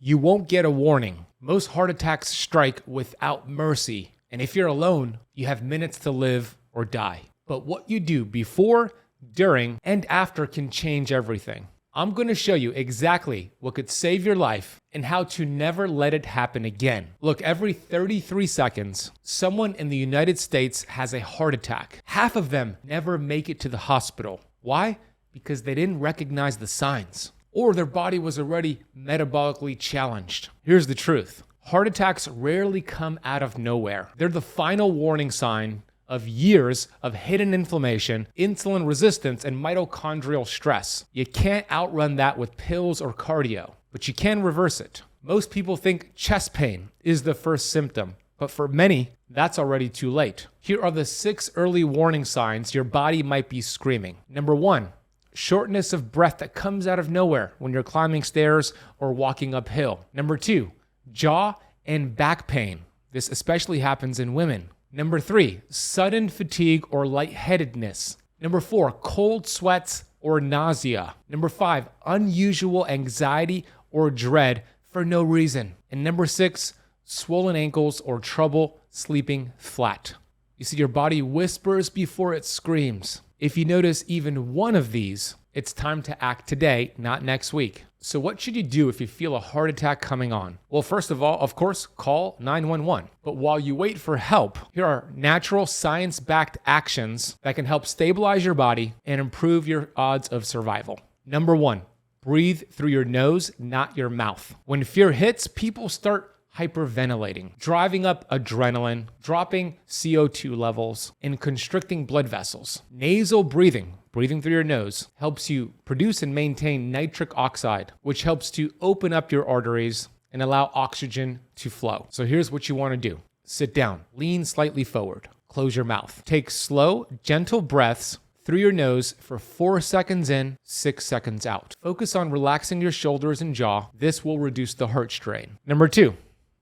You won't get a warning. Most heart attacks strike without mercy. And if you're alone, you have minutes to live or die. But what you do before, during, and after can change everything. I'm going to show you exactly what could save your life and how to never let it happen again. Look, every 33 seconds, someone in the United States has a heart attack. Half of them never make it to the hospital. Why? Because they didn't recognize the signs, or their body was already metabolically challenged. Here's the truth. Heart attacks rarely come out of nowhere. They're the final warning sign of years of hidden inflammation, insulin resistance, and mitochondrial stress. You can't outrun that with pills or cardio, but you can reverse it. Most people think chest pain is the first symptom, but for many, that's already too late. Here are the 6 early warning signs your body might be screaming. Number 1, shortness of breath that comes out of nowhere when you're climbing stairs or walking uphill. Number 2, jaw and back pain. This especially happens in women. Number 3, sudden fatigue or lightheadedness. Number 4, cold sweats or nausea. Number 5, unusual anxiety or dread for no reason. And number 6, swollen ankles or trouble sleeping flat. You see, your body whispers before it screams. If you notice even one of these, it's time to act today, not next week. So what should you do if you feel a heart attack coming on? Well, first of all, of course, call 911. But while you wait for help, here are natural science-backed actions that can help stabilize your body and improve your odds of survival. Number 1, breathe through your nose, not your mouth. When fear hits, people start hyperventilating, driving up adrenaline, dropping CO2 levels, and constricting blood vessels. Nasal breathing through your nose, helps you produce and maintain nitric oxide, which helps to open up your arteries and allow oxygen to flow. So here's what you want to do. Sit down, lean slightly forward, close your mouth. Take slow, gentle breaths through your nose for 4 seconds in, 6 seconds out. Focus on relaxing your shoulders and jaw. This will reduce the heart strain. Number 2,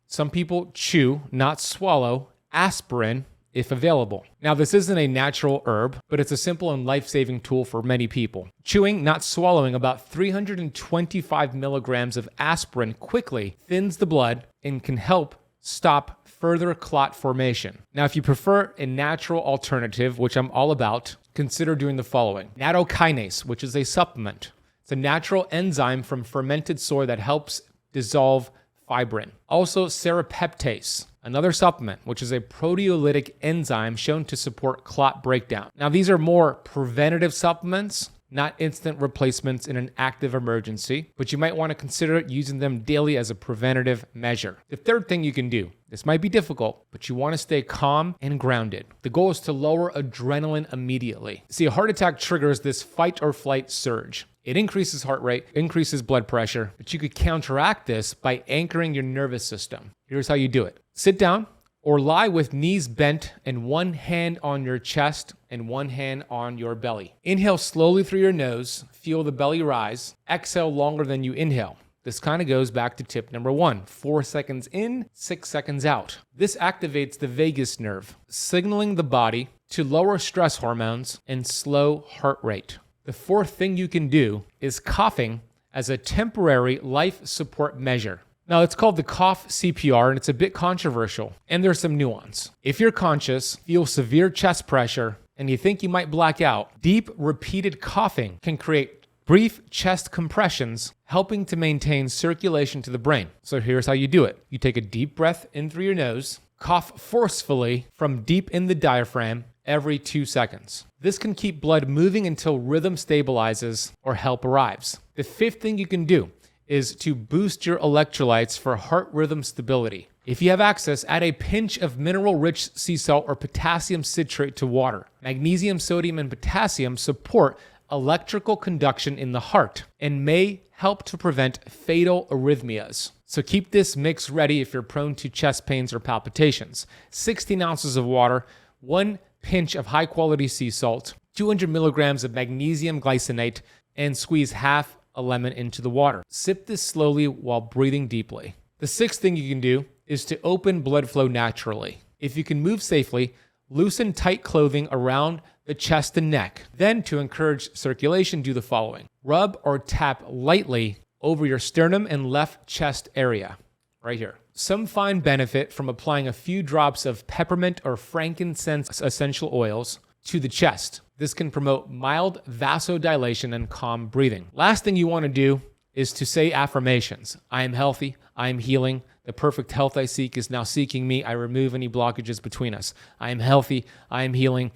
some people chew, not swallow, aspirin if available. Now, this isn't a natural herb, but it's a simple and life-saving tool for many people. Chewing, not swallowing, about 325 milligrams of aspirin quickly thins the blood and can help stop further clot formation. Now, if you prefer a natural alternative, which I'm all about, consider doing the following. Nattokinase, which is a supplement. It's a natural enzyme from fermented soy that helps dissolve fibrin. Also, serrapeptase, another supplement, which is a proteolytic enzyme shown to support clot breakdown. Now, these are more preventative supplements, not instant replacements in an active emergency, but you might want to consider using them daily as a preventative measure. The third thing you can do, this might be difficult, but you want to stay calm and grounded. The goal is to lower adrenaline immediately. See, a heart attack triggers this fight or flight surge. It increases heart rate, increases blood pressure, but you could counteract this by anchoring your nervous system. Here's how you do it. Sit down or lie with knees bent and one hand on your chest and one hand on your belly. Inhale slowly through your nose, feel the belly rise. Exhale longer than you inhale. This kind of goes back to tip number 1, 4 seconds in, 6 seconds out. This activates the vagus nerve, signaling the body to lower stress hormones and slow heart rate. The fourth thing you can do is coughing as a temporary life support measure. Now, it's called the cough CPR, and it's a bit controversial, and there's some nuance. If you're conscious, feel severe chest pressure, and you think you might black out, deep, repeated coughing can create brief chest compressions, helping to maintain circulation to the brain. So here's how you do it. You take a deep breath in through your nose, cough forcefully from deep in the diaphragm every 2 seconds. This can keep blood moving until rhythm stabilizes or help arrives. The fifth thing you can do is to boost your electrolytes for heart rhythm stability. If you have access, add a pinch of mineral-rich sea salt or potassium citrate to water. Magnesium, sodium, and potassium support electrical conduction in the heart and may help to prevent fatal arrhythmias. So keep this mix ready if you're prone to chest pains or palpitations. 16 ounces of water, 1 pinch of high-quality sea salt, 200 milligrams of magnesium glycinate, and squeeze half a lemon into the water. Sip this slowly while breathing deeply. The sixth thing you can do is to open blood flow naturally. If you can move safely, loosen tight clothing around the chest and neck. Then, to encourage circulation, do the following. Rub or tap lightly over your sternum and left chest area, right here. Some find benefit from applying a few drops of peppermint or frankincense essential oils to the chest. This can promote mild vasodilation and calm breathing. Last thing you want to do is to say affirmations. I am healthy. I am healing. The perfect health I seek is now seeking me. I remove any blockages between us. I am healthy. I am healing.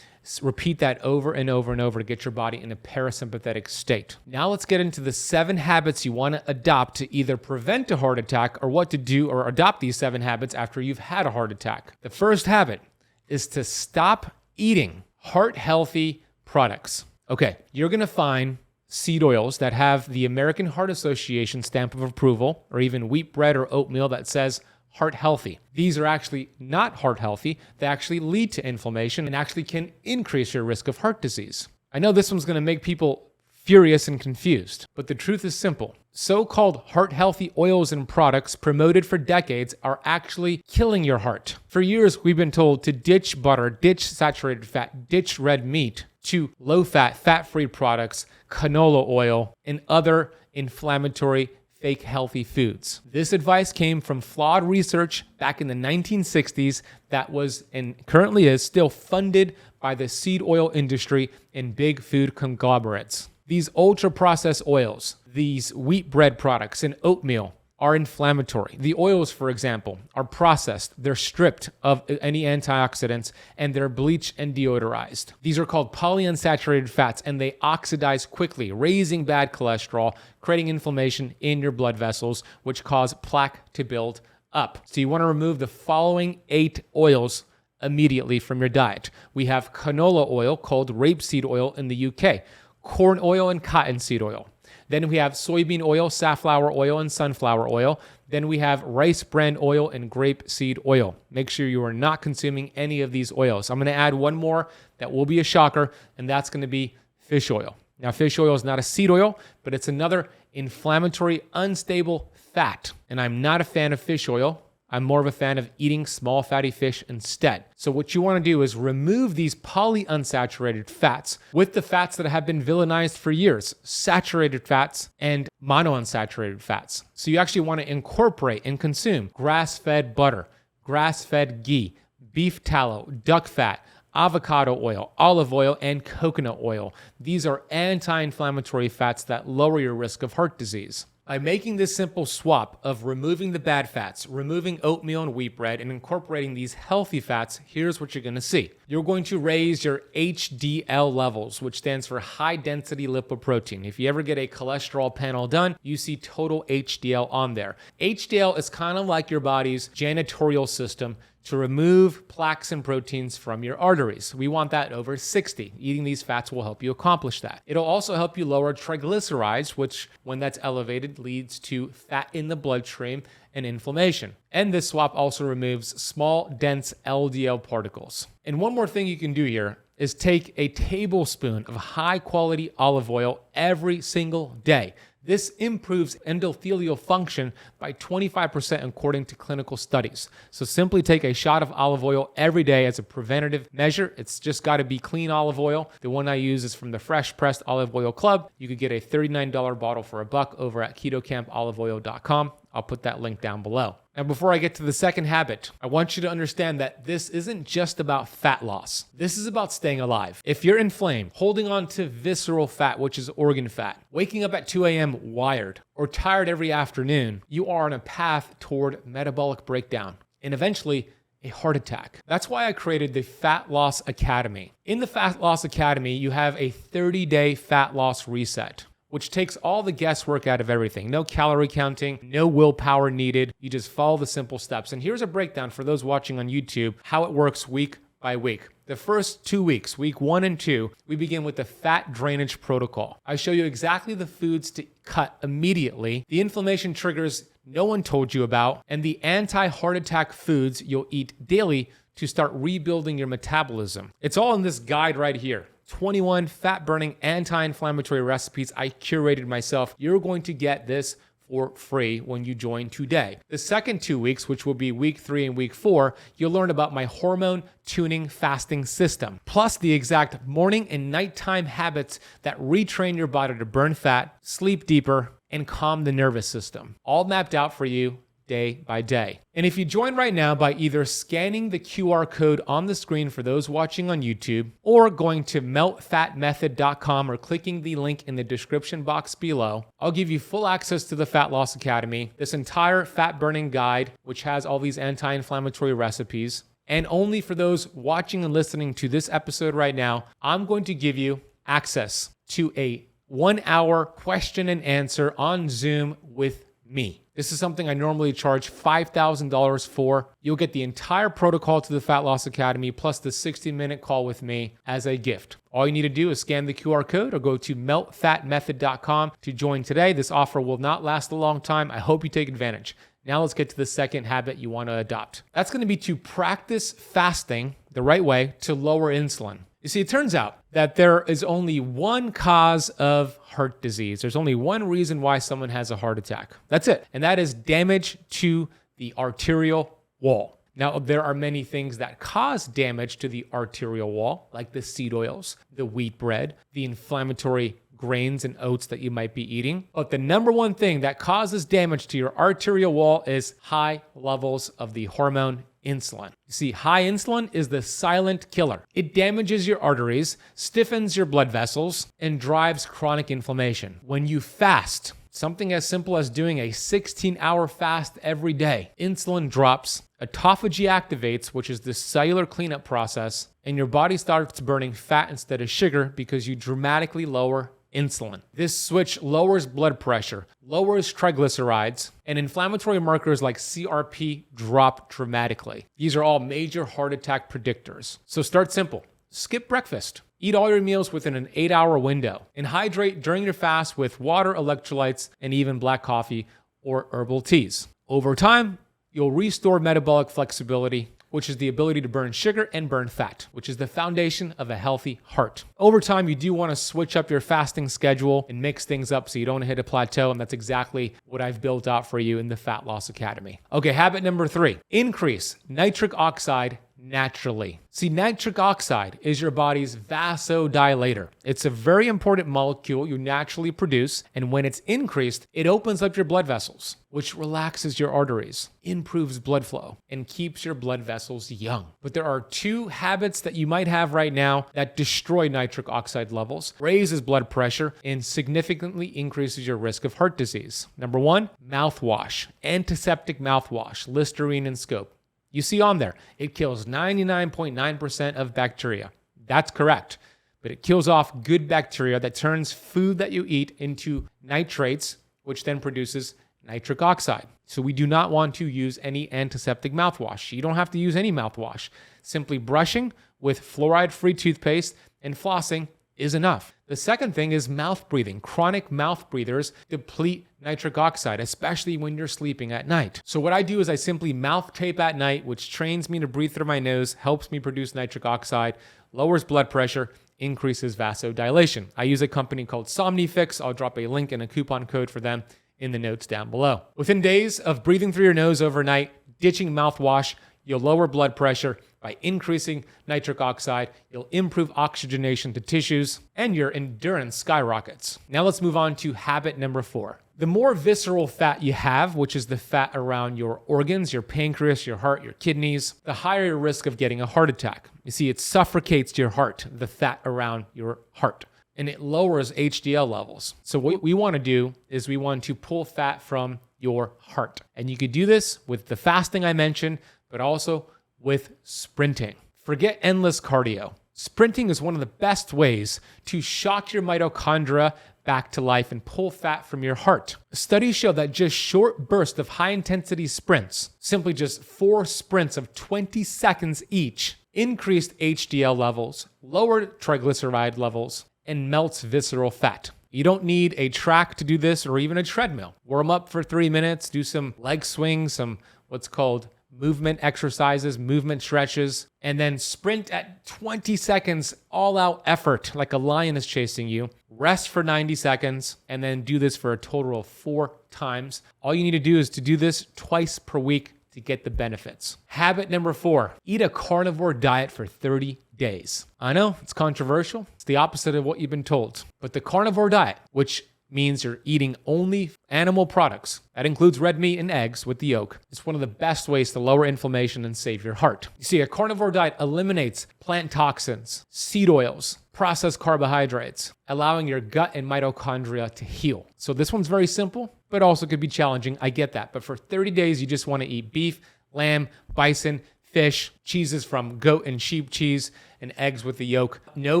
Repeat that over and over and over to get your body in a parasympathetic state. Now let's get into the 7 habits you want to adopt to either prevent a heart attack or what to do or adopt these 7 habits after you've had a heart attack. The first habit is to stop eating heart-healthy products. Okay, you're going to find seed oils that have the American Heart Association stamp of approval, or even wheat bread or oatmeal that says heart healthy. These are actually not heart healthy. They actually lead to inflammation and actually can increase your risk of heart disease. I know this one's going to make people furious and confused, but the truth is simple. So-called heart-healthy oils and products promoted for decades are actually killing your heart. For years, we've been told to ditch butter, ditch saturated fat, ditch red meat to low-fat, fat-free products, canola oil, and other inflammatory fake healthy foods. This advice came from flawed research back in the 1960s that was and currently is still funded by the seed oil industry and big food conglomerates. These ultra-processed oils, these wheat bread products and oatmeal are inflammatory. The oils, for example, are processed. They're stripped of any antioxidants and they're bleached and deodorized. These are called polyunsaturated fats and they oxidize quickly, raising bad cholesterol, creating inflammation in your blood vessels, which cause plaque to build up. So you want to remove the following 8 oils immediately from your diet. We have canola oil, called rapeseed oil in the UK, corn oil and cottonseed oil. Then we have soybean oil, safflower oil, and sunflower oil. Then we have rice bran oil and grapeseed oil. Make sure you are not consuming any of these oils. I'm going to add one more that will be a shocker, and that's going to be fish oil. Now, fish oil is not a seed oil, but it's another inflammatory, unstable fat. And I'm not a fan of fish oil. I'm more of a fan of eating small fatty fish instead. So what you want to do is remove these polyunsaturated fats with the fats that have been villainized for years, saturated fats and monounsaturated fats. So you actually want to incorporate and consume grass-fed butter, grass-fed ghee, beef tallow, duck fat, avocado oil, olive oil, and coconut oil. These are anti-inflammatory fats that lower your risk of heart disease. By making this simple swap of removing the bad fats, removing oatmeal and wheat bread, and incorporating these healthy fats, here's what you're going to see. You're going to raise your HDL levels, which stands for high density lipoprotein. If you ever get a cholesterol panel done, you see total HDL on there. HDL is kind of like your body's janitorial system to remove plaques and proteins from your arteries. We want that over 60. Eating these fats will help you accomplish that. It'll also help you lower triglycerides, which when that's elevated leads to fat in the bloodstream and inflammation. And this swap also removes small, dense LDL particles. And one more thing you can do here is take a tablespoon of high quality olive oil every single day. This improves endothelial function by 25% according to clinical studies. So simply take a shot of olive oil every day as a preventative measure. It's just got to be clean olive oil. The one I use is from the Fresh Pressed Olive Oil Club. You could get a $39 bottle for $1 over at ketocampoliveoil.com. I'll put that link down below. Now, before I get to the second habit, I want you to understand that this isn't just about fat loss. This is about staying alive. If you're inflamed, holding on to visceral fat, which is organ fat, waking up at 2 a.m. wired, or tired every afternoon, you are on a path toward metabolic breakdown and eventually a heart attack. That's why I created the Fat Loss Academy. In the Fat Loss Academy, you have a 30-day fat loss reset, which takes all the guesswork out of everything. No calorie counting, no willpower needed. You just follow the simple steps. And here's a breakdown for those watching on YouTube, how it works week by week. The first 2 weeks, week 1 and 2, we begin with the fat drainage protocol. I show you exactly the foods to cut immediately, the inflammation triggers no one told you about, and the anti-heart attack foods you'll eat daily to start rebuilding your metabolism. It's all in this guide right here. 21 fat-burning anti-inflammatory recipes I curated myself. You're going to get this for free when you join today. The second 2 weeks, which will be week 3 and week 4, you'll learn about my hormone tuning fasting system, plus the exact morning and nighttime habits that retrain your body to burn fat, sleep deeper, and calm the nervous system. All mapped out for you day by day. And if you join right now by either scanning the QR code on the screen for those watching on YouTube, or going to meltfatmethod.com or clicking the link in the description box below, I'll give you full access to the Fat Loss Academy, this entire fat burning guide, which has all these anti-inflammatory recipes. And only for those watching and listening to this episode right now, I'm going to give you access to a 1-hour question and answer on Zoom with me. This is something I normally charge $5,000 for. You'll get the entire protocol to the Fat Loss Academy plus the 60-minute call with me as a gift. All you need to do is scan the QR code or go to meltfatmethod.com to join today. This offer will not last a long time. I hope you take advantage. Now let's get to the second habit you want to adopt. That's going to be to practice fasting the right way to lower insulin. You see, it turns out that there is only one cause of heart disease. There's only one reason why someone has a heart attack. That's it. And that is damage to the arterial wall. Now, there are many things that cause damage to the arterial wall, like the seed oils, the wheat bread, the inflammatory grains and oats that you might be eating. But the number one thing that causes damage to your arterial wall is high levels of the hormone insulin. You see, high insulin is the silent killer. It damages your arteries, stiffens your blood vessels, and drives chronic inflammation. When you fast, something as simple as doing a 16-hour fast every day, insulin drops, autophagy activates, which is the cellular cleanup process, and your body starts burning fat instead of sugar because you dramatically lower insulin. This switch lowers blood pressure, lowers triglycerides, and inflammatory markers like CRP drop dramatically. These are all major heart attack predictors. So start simple. Skip breakfast. Eat all your meals within an 8-hour window. And hydrate during your fast with water, electrolytes, and even black coffee or herbal teas. Over time, you'll restore metabolic flexibility, which is the ability to burn sugar and burn fat, which is the foundation of a healthy heart. Over time, you do want to switch up your fasting schedule and mix things up so you don't hit a plateau, and that's exactly what I've built out for you in the Fat Loss Academy. Okay, habit number 3, increase nitric oxide naturally. See, nitric oxide is your body's vasodilator. It's a very important molecule you naturally produce, and when it's increased, it opens up your blood vessels, which relaxes your arteries, improves blood flow, and keeps your blood vessels young. But there are 2 habits that you might have right now that destroy nitric oxide levels, raises blood pressure, and significantly increases your risk of heart disease. Number 1, mouthwash, antiseptic mouthwash, Listerine and Scope. You see on there, it kills 99.9% of bacteria. That's correct. But it kills off good bacteria that turns food that you eat into nitrates, which then produces nitric oxide. So we do not want to use any antiseptic mouthwash. You don't have to use any mouthwash. Simply brushing with fluoride-free toothpaste and flossing is enough. The second thing is mouth breathing. Chronic mouth breathers deplete nitric oxide, especially when you're sleeping at night. So what I do is I simply mouth tape at night, which trains me to breathe through my nose, helps me produce nitric oxide, lowers blood pressure, increases vasodilation. I use a company called Somnifix. I'll drop a link and a coupon code for them in the notes down below. Within days of breathing through your nose overnight, ditching mouthwash, you'll lower blood pressure. By increasing nitric oxide, you'll improve oxygenation to tissues, and your endurance skyrockets. Now let's move on to habit number 4. The more visceral fat you have, which is the fat around your organs, your pancreas, your heart, your kidneys, the higher your risk of getting a heart attack. You see, it suffocates your heart, the fat around your heart, and it lowers HDL levels. So what we want to do is we want to pull fat from your heart. And you could do this with the fasting I mentioned, but also with sprinting. Forget endless cardio. Sprinting is one of the best ways to shock your mitochondria back to life and pull fat from your heart. Studies show that just short bursts of high-intensity sprints, simply just 4 sprints of 20 seconds each, increased HDL levels, lowered triglyceride levels, and melts visceral fat. You don't need a track to do this or even a treadmill. Warm up for 3 minutes, do some leg swings, some what's called movement exercises, movement stretches, and then sprint at 20 seconds, all out effort like a lion is chasing you. Rest for 90 seconds, and then do this for a total of 4 times. All you need to do is to do this twice per week to get the benefits. Habit number 4, eat a carnivore diet for 30 days. I know it's controversial. It's the opposite of what you've been told. But the carnivore diet, which means you're eating only animal products. That includes red meat and eggs with the yolk. It's one of the best ways to lower inflammation and save your heart. You see, a carnivore diet eliminates plant toxins, seed oils, processed carbohydrates, allowing your gut and mitochondria to heal. So this one's very simple, but also could be challenging. I get that. But for 30 days, you just want to eat beef, lamb, bison, fish, cheeses from goat and sheep cheese, and eggs with the yolk. No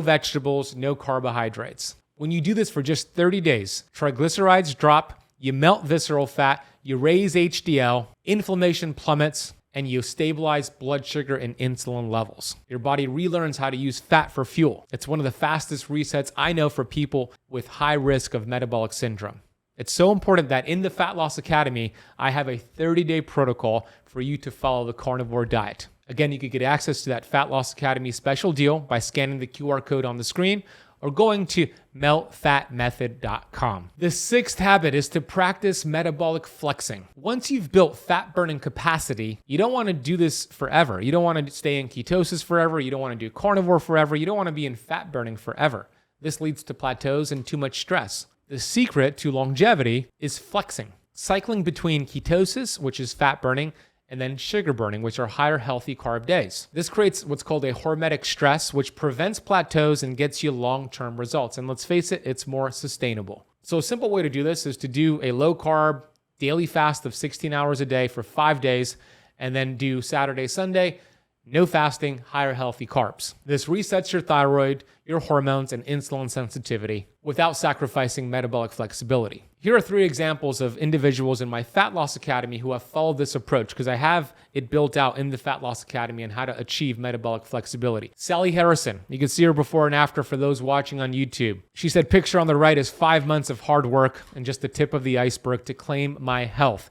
vegetables, no carbohydrates. When you do this for just 30 days, triglycerides drop, you melt visceral fat, you raise HDL, inflammation plummets, and you stabilize blood sugar and insulin levels. Your body relearns how to use fat for fuel. It's one of the fastest resets I know for people with high risk of metabolic syndrome. It's so important that in the Fat Loss Academy, I have a 30-day protocol for you to follow the carnivore diet. Again, you can get access to that Fat Loss Academy special deal by scanning the QR code on the screen or going to meltfatmethod.com. The sixth habit is to practice metabolic flexing. Once you've built fat burning capacity, you don't want to do this forever. You don't want to stay in ketosis forever. You don't want to do carnivore forever. You don't want to be in fat burning forever. This leads to plateaus and too much stress. The secret to longevity is flexing, cycling between ketosis, which is fat burning, and then sugar burning, which are higher healthy carb days. This creates what's called a hormetic stress, which prevents plateaus and gets you long-term results. And let's face it, it's more sustainable. So a simple way to do this is to do a low carb daily fast of 16 hours a day for 5 days, and then do Saturday, Sunday, no fasting, higher healthy carbs. This resets your thyroid, your hormones, and insulin sensitivity without sacrificing metabolic flexibility. Here are 3 examples of individuals in my Fat Loss Academy who have followed this approach, because I have it built out in the Fat Loss Academy and how to achieve metabolic flexibility. Sally Harrison, you can see her before and after for those watching on YouTube. She said, picture on the right is 5 months of hard work and just the tip of the iceberg to claim my health.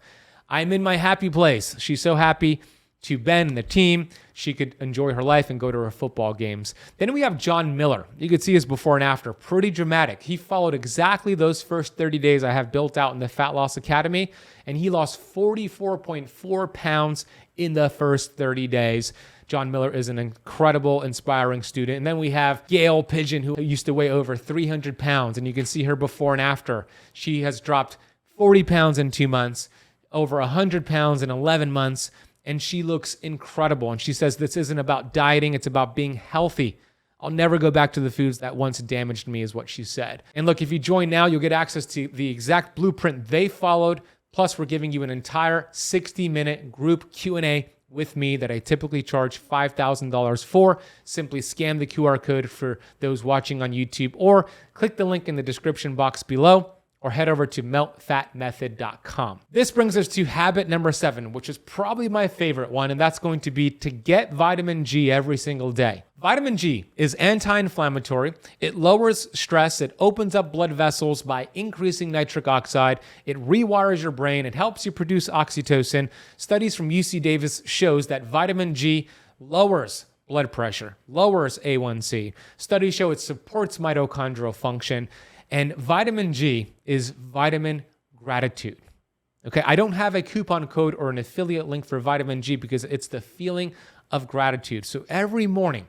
I'm in my happy place. She's so happy to Ben and the team. She could enjoy her life and go to her football games. Then we have John Miller. You could see his before and after. Pretty dramatic. He followed exactly those first 30 days I have built out in the Fat Loss Academy, and he lost 44.4 pounds in the first 30 days. John Miller is an incredible, inspiring student. And then we have Gail Pigeon, who used to weigh over 300 pounds, and you can see her before and after. She has dropped 40 pounds in 2 months, over 100 pounds in 11 months, and she looks incredible. And she says, this isn't about dieting, it's about being healthy. I'll never go back to the foods that once damaged me, is what she said. And look, if you join now, you'll get access to the exact blueprint they followed. Plus, we're giving you an entire 60-minute group Q&A with me that I typically charge $5,000 for. Simply scan the QR code for those watching on YouTube, or click the link in the description box below, or head over to meltfatmethod.com. This brings us to habit number 7, which is probably my favorite one, and that's going to be to get vitamin G every single day. Vitamin G is anti-inflammatory. It lowers stress. It opens up blood vessels by increasing nitric oxide. It rewires your brain. It helps you produce oxytocin. Studies from UC Davis shows that vitamin G lowers blood pressure, lowers A1C. Studies show it supports mitochondrial function. And vitamin G is vitamin gratitude. Okay, I don't have a coupon code or an affiliate link for vitamin G because it's the feeling of gratitude. So every morning,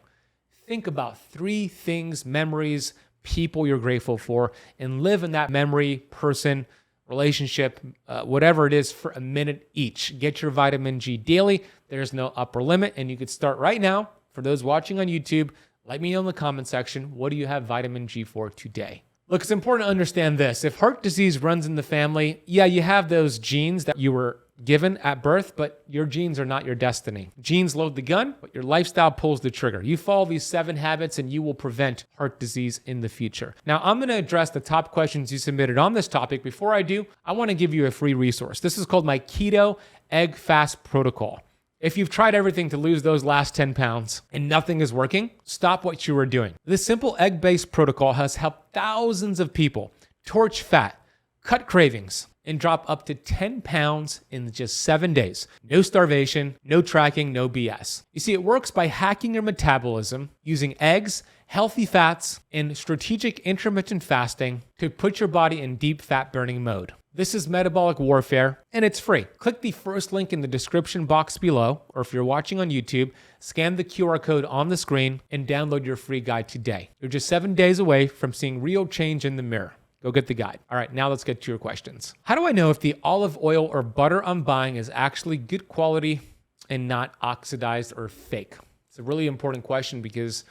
think about 3 things, memories, people you're grateful for, and live in that memory, person, relationship, whatever it is, for a minute each. Get your vitamin G daily. There's no upper limit, and you could start right now. For those watching on YouTube, let me know in the comment section, what do you have vitamin G for today? Look, it's important to understand this. If heart disease runs in the family, yeah, you have those genes that you were given at birth, but your genes are not your destiny. Genes load the gun, but your lifestyle pulls the trigger. You follow these 7 habits and you will prevent heart disease in the future. Now, I'm going to address the top questions you submitted on this topic. Before I do, I want to give you a free resource. This is called my Keto Egg Fast Protocol. If you've tried everything to lose those last 10 pounds and nothing is working, stop what you were doing. This simple egg-based protocol has helped thousands of people torch fat, cut cravings, and drop up to 10 pounds in just 7 days. No starvation, no tracking, no BS. You see, it works by hacking your metabolism using eggs, healthy fats, and strategic intermittent fasting to put your body in deep fat burning mode. This is metabolic warfare, and it's free. Click the first link in the description box below, or if you're watching on YouTube, scan the QR code on the screen and download your free guide today. You're just 7 days away from seeing real change in the mirror. go get the guide. All right, now let's get to your questions. How do I know if the olive oil or butter I'm buying is actually good quality and not oxidized or fake? It's a really important question because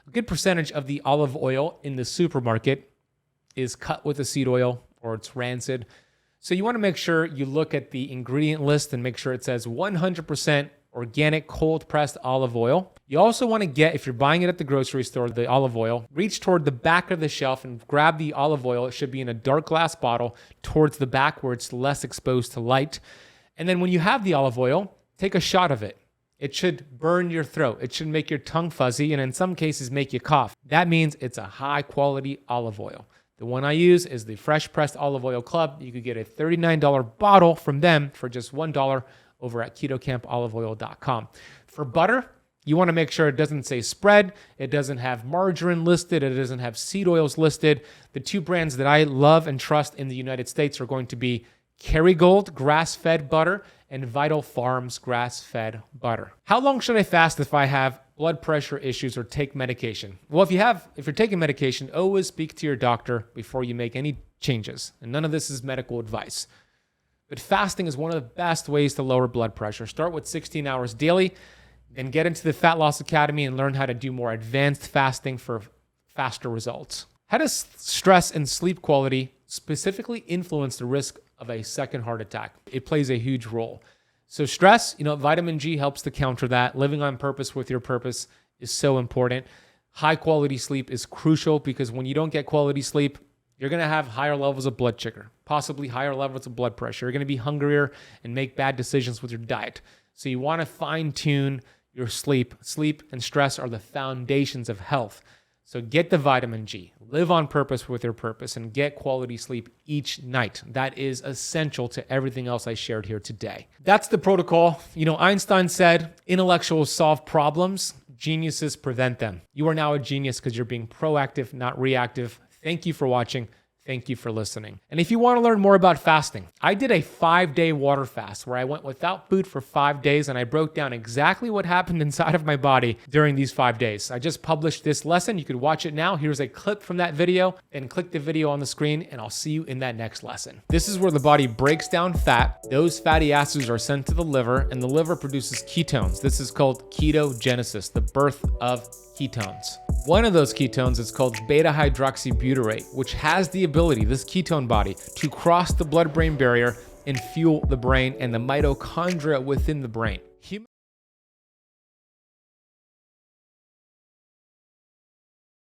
a good percentage of the olive oil in the supermarket is cut with a seed oil or it's rancid. So you want to make sure you look at the ingredient list and make sure it says 100% organic cold pressed olive oil. You also want to get, if you're buying it at the grocery store, the olive oil, reach toward the back of the shelf and grab the olive oil. It should be in a dark glass bottle towards the back where it's less exposed to light. And then when you have the olive oil, take a shot of it. It should burn your throat. It should make your tongue fuzzy and in some cases make you cough. That means it's a high quality olive oil. The one I use is the Fresh Pressed Olive Oil Club. You could get a $39 bottle from them for just $1 over at ketocampoliveoil.com. For butter, you want to make sure it doesn't say spread, it doesn't have margarine listed, it doesn't have seed oils listed. The two brands that I love and trust in the United States are going to be Kerrygold grass-fed butter and Vital Farms grass-fed butter. How long should I fast if I have blood pressure issues or take medication? Well, if you're taking medication, always speak to your doctor before you make any changes. And none of this is medical advice. But fasting is one of the best ways to lower blood pressure. Start with 16 hours daily, then get into the Fat Loss Academy and learn how to do more advanced fasting for faster results. How does stress and sleep quality specifically influence the risk of a second heart attack? It plays a huge role. So stress, vitamin G helps to counter that. Living on purpose with your purpose is so important. High quality sleep is crucial because when you don't get quality sleep, you're going to have higher levels of blood sugar, possibly higher levels of blood pressure. You're going to be hungrier and make bad decisions with your diet. So you want to fine tune your sleep. Sleep and stress are the foundations of health. So get the vitamin G, live on purpose with your purpose, and get quality sleep each night. That is essential to everything else I shared here today. That's the protocol. Einstein said, intellectuals solve problems, geniuses prevent them. You are now a genius because you're being proactive, not reactive. Thank you for watching. Thank you for listening. And if you want to learn more about fasting, I did a 5-day water fast where I went without food for 5 days and I broke down exactly what happened inside of my body during these 5 days. I just published this lesson. You could watch it now. Here's a clip from that video and click the video on the screen and I'll see you in that next lesson. This is where the body breaks down fat. Those fatty acids are sent to the liver and the liver produces ketones. This is called ketogenesis, the birth of ketones. One of those ketones is called beta-hydroxybutyrate, which has the ability, this ketone body, to cross the blood-brain barrier and fuel the brain and the mitochondria within the brain.